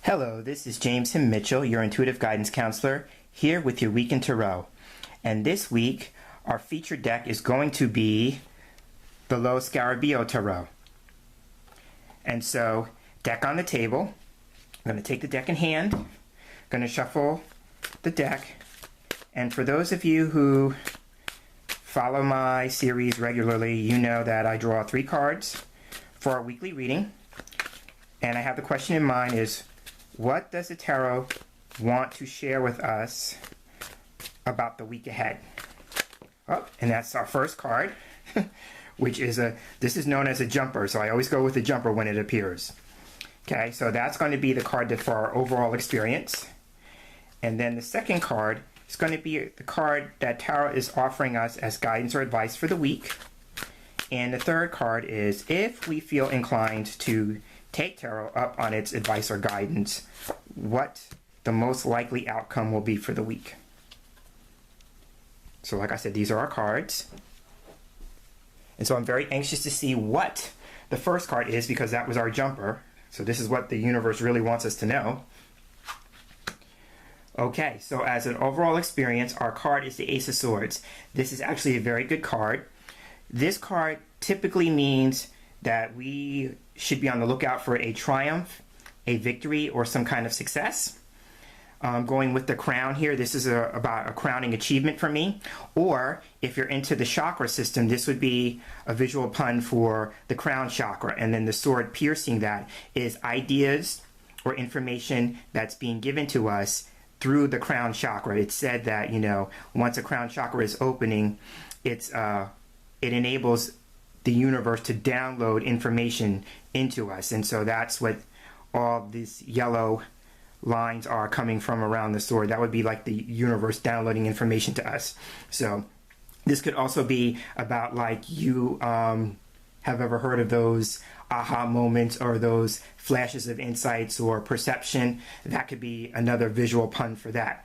Hello, this is James Himm Mitchell, your intuitive guidance counselor, here with your week in tarot. And this week, our featured deck is going to be the Lo Scarabeo Tarot. And so, deck on the table. I'm going to take the deck in hand, going to shuffle the deck. And for those of you who follow my series regularly, you know that I draw 3 cards for our weekly reading. And I have the question in mind is, what does the tarot want to share with us about the week ahead? Oh, and that's our first card, which is this is known as a jumper, so I always go with the jumper when it appears. Okay, so that's going to be the card for our overall experience. And then the second card is going to be the card that tarot is offering us as guidance or advice for the week. And the third card is if we feel inclined to take tarot up on its advice or guidance, what the most likely outcome will be for the week. So like I said, these are our cards. And so I'm very anxious to see what the first card is, because that was our jumper. So this is what the universe really wants us to know. Okay, so as an overall experience, our card is the Ace of Swords. This is actually a very good card. This card typically means that we should be on the lookout for a triumph, a victory, or some kind of success. Going with the crown here, this is about a crowning achievement for me. Or if you're into the chakra system, this would be a visual pun for the crown chakra. And then the sword piercing that is ideas or information that's being given to us through the crown chakra. It's said that, you know, once a crown chakra is opening, it enables the universe to download information into us. And so that's what all these yellow lines are coming from around the sword. That would be like the universe downloading information to us. So this could also be about, like, you have ever heard of those aha moments or those flashes of insights or perception. That could be another visual pun for that.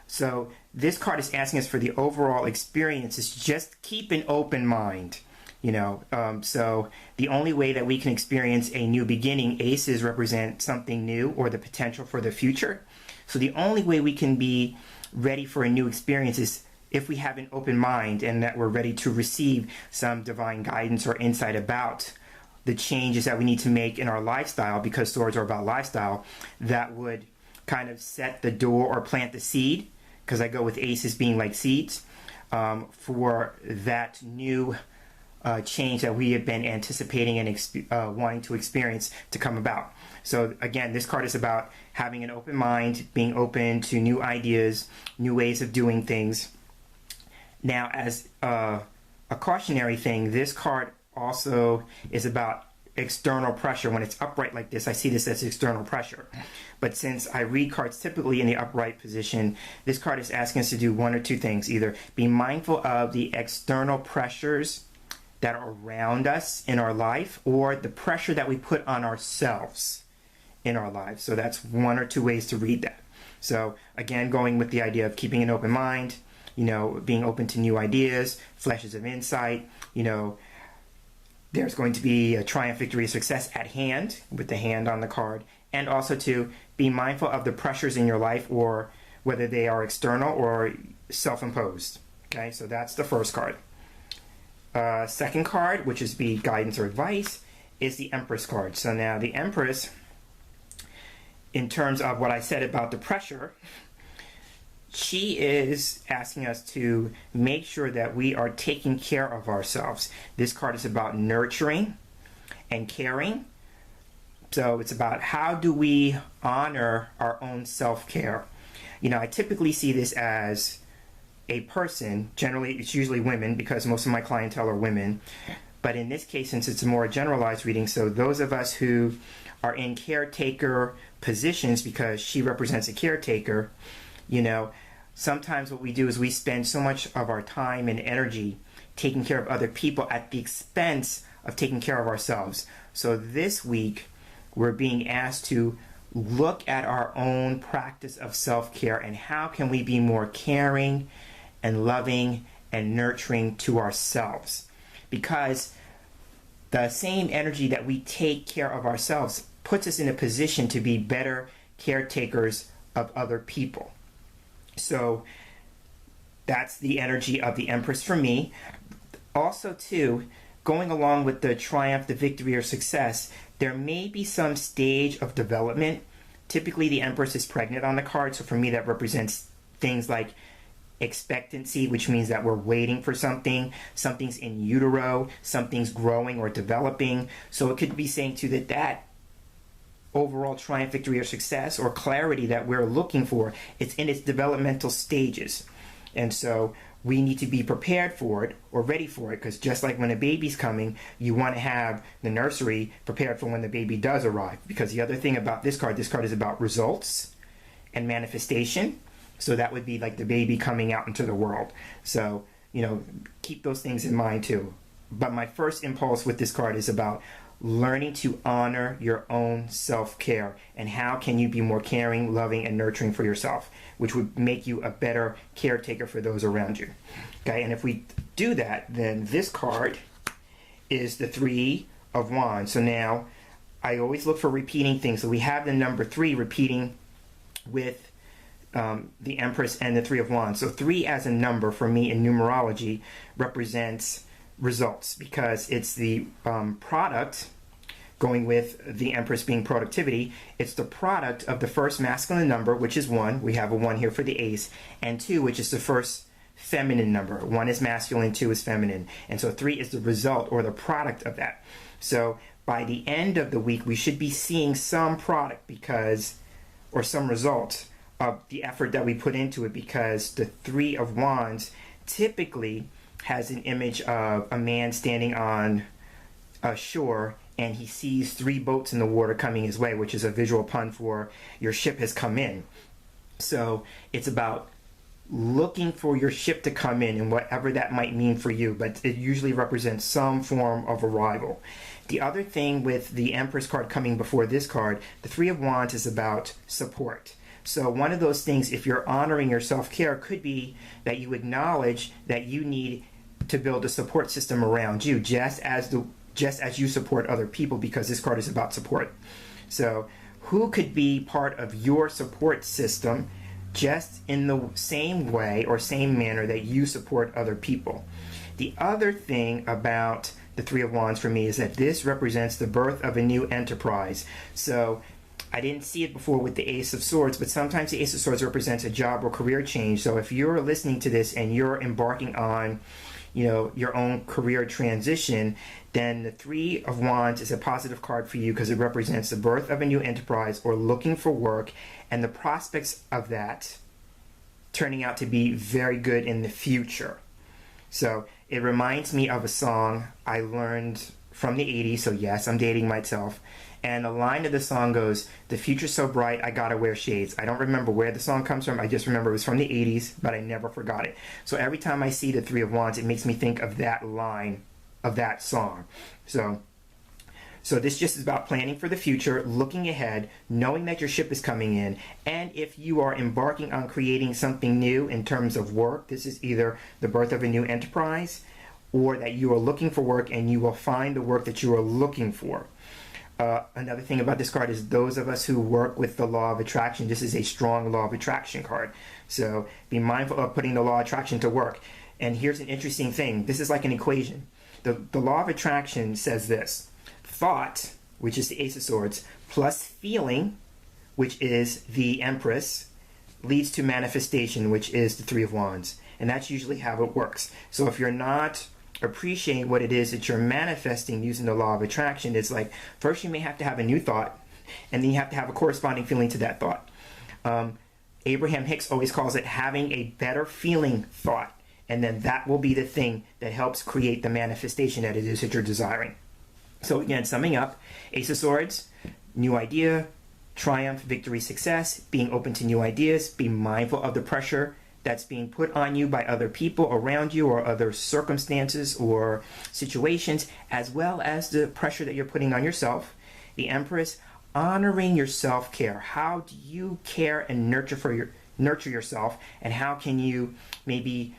So this card is asking us for the overall experience is just keep an open mind. You know, so the only way that we can experience a new beginning, aces represent something new or the potential for the future. So the only way we can be ready for a new experience is if we have an open mind and that we're ready to receive some divine guidance or insight about the changes that we need to make in our lifestyle, because swords are about lifestyle, that would kind of set the door or plant the seed, because I go with aces being like seeds, for that new change that we have been anticipating and wanting to experience to come about. So again, this card is about having an open mind, being open to new ideas, new ways of doing things. Now, as a cautionary thing, this card also is about external pressure. When it's upright like this, I see this as external pressure. But since I read cards typically in the upright position, this card is asking us to do one or two things. Either be mindful of the external pressures that are around us in our life, or the pressure that we put on ourselves in our lives. So that's one or two ways to read that. So again, going with the idea of keeping an open mind, you know, being open to new ideas, flashes of insight, you know, there's going to be a triumph, victory, success at hand with the hand on the card, and also to be mindful of the pressures in your life, or whether they are external or self-imposed. Okay, so that's the first card. Second card, which is the guidance or advice, is the Empress card. So now the Empress, in terms of what I said about the pressure, she is asking us to make sure that we are taking care of ourselves. This card is about nurturing and caring. So it's about how do we honor our own self-care. You know, I typically see this as a person. Generally, it's usually women, because most of my clientele are women. But in this case, since it's a more generalized reading, so those of us who are in caretaker positions, because she represents a caretaker, you know, sometimes what we do is we spend so much of our time and energy taking care of other people at the expense of taking care of ourselves. So this week, we're being asked to look at our own practice of self-care and how can we be more caring and loving and nurturing to ourselves. Because the same energy that we take care of ourselves puts us in a position to be better caretakers of other people. So that's the energy of the Empress for me. Also, too, going along with the triumph, the victory, or success, there may be some stage of development. Typically, the Empress is pregnant on the card, so for me that represents things like expectancy, which means that we're waiting for something, something's in utero, something's growing or developing. So it could be saying too that overall triumph, victory, or success or clarity that we're looking for, it's in its developmental stages. And so we need to be prepared for it or ready for it, because just like when a baby's coming, you want to have the nursery prepared for when the baby does arrive. Because the other thing about this card is about results and manifestation. So that would be like the baby coming out into the world. So, keep those things in mind too. But my first impulse with this card is about learning to honor your own self-care, and how can you be more caring, loving, and nurturing for yourself, which would make you a better caretaker for those around you. Okay, and if we do that, then this card is the Three of Wands. So now I always look for repeating things. So we have the number 3 repeating with the Empress and the Three of Wands. So 3 as a number for me in numerology represents results, because it's the product, going with the Empress being productivity, it's the product of the first masculine number, which is 1. We have a 1 here for the ace, and 2, which is the first feminine number. 1 is masculine, 2 is feminine, and so 3 is the result or the product of that. So by the end of the week, we should be seeing some product or some result of the effort that we put into it, because the Three of Wands typically has an image of a man standing on a shore, and he sees 3 boats in the water coming his way, which is a visual pun for your ship has come in. So it's about looking for your ship to come in, and whatever that might mean for you, but it usually represents some form of arrival. The other thing with the Empress card coming before this card, the Three of Wands is about support. So one of those things, if you're honoring your self-care, could be that you acknowledge that you need to build a support system around you, just as you support other people, because this card is about support. So who could be part of your support system just in the same way or same manner that you support other people? The other thing about the Three of Wands for me is that this represents the birth of a new enterprise. So I didn't see it before with the Ace of Swords, but sometimes the Ace of Swords represents a job or career change. So if you're listening to this and you're embarking on your own career transition, then the Three of Wands is a positive card for you, because it represents the birth of a new enterprise or looking for work, and the prospects of that turning out to be very good in the future. So it reminds me of a song I learned from the 80s, so yes, I'm dating myself. And the line of the song goes, "The future's so bright, I gotta wear shades." I don't remember where the song comes from. I just remember it was from the 80s, but I never forgot it. So every time I see the Three of Wands, it makes me think of that line of that song. So this just is about planning for the future, looking ahead, knowing that your ship is coming in. And if you are embarking on creating something new in terms of work, this is either the birth of a new enterprise, or that you are looking for work and you will find the work that you are looking for. Another thing about this card is those of us who work with the law of attraction, this is a strong law of attraction card. So be mindful of putting the law of attraction to work. And here's an interesting thing. This is like an equation. The law of attraction says this: thought, which is the Ace of Swords, plus feeling, which is the Empress, leads to manifestation, which is the Three of Wands. And that's usually how it works. So if you're not appreciating what it is that you're manifesting using the law of attraction, it's like first you may have to have a new thought, and then you have to have a corresponding feeling to that thought. Abraham-Hicks always calls it having a better feeling thought, and then that will be the thing that helps create the manifestation that it is that you're desiring. So again, summing up, Ace of Swords, new idea, triumph, victory, success, being open to new ideas, be mindful of the pressure that's being put on you by other people around you or other circumstances or situations, as well as the pressure that you're putting on yourself. The Empress, honoring your self-care. How do you care and nurture yourself, and how can you maybe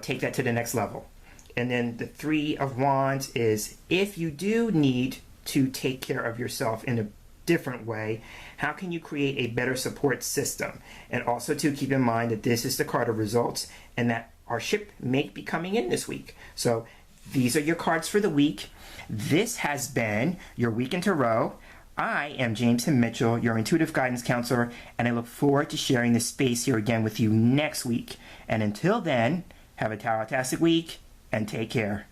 take that to the next level? And then the Three of Wands is if you do need to take care of yourself in a different way, how can you create a better support system? And also to keep in mind that this is the card of results and that our ship may be coming in this week. So these are your cards for the week. This has been your Week in Tarot. I am James Himm Mitchell, your intuitive guidance counselor, and I look forward to sharing this space here again with you next week. And until then, have a tarot-tastic week and take care.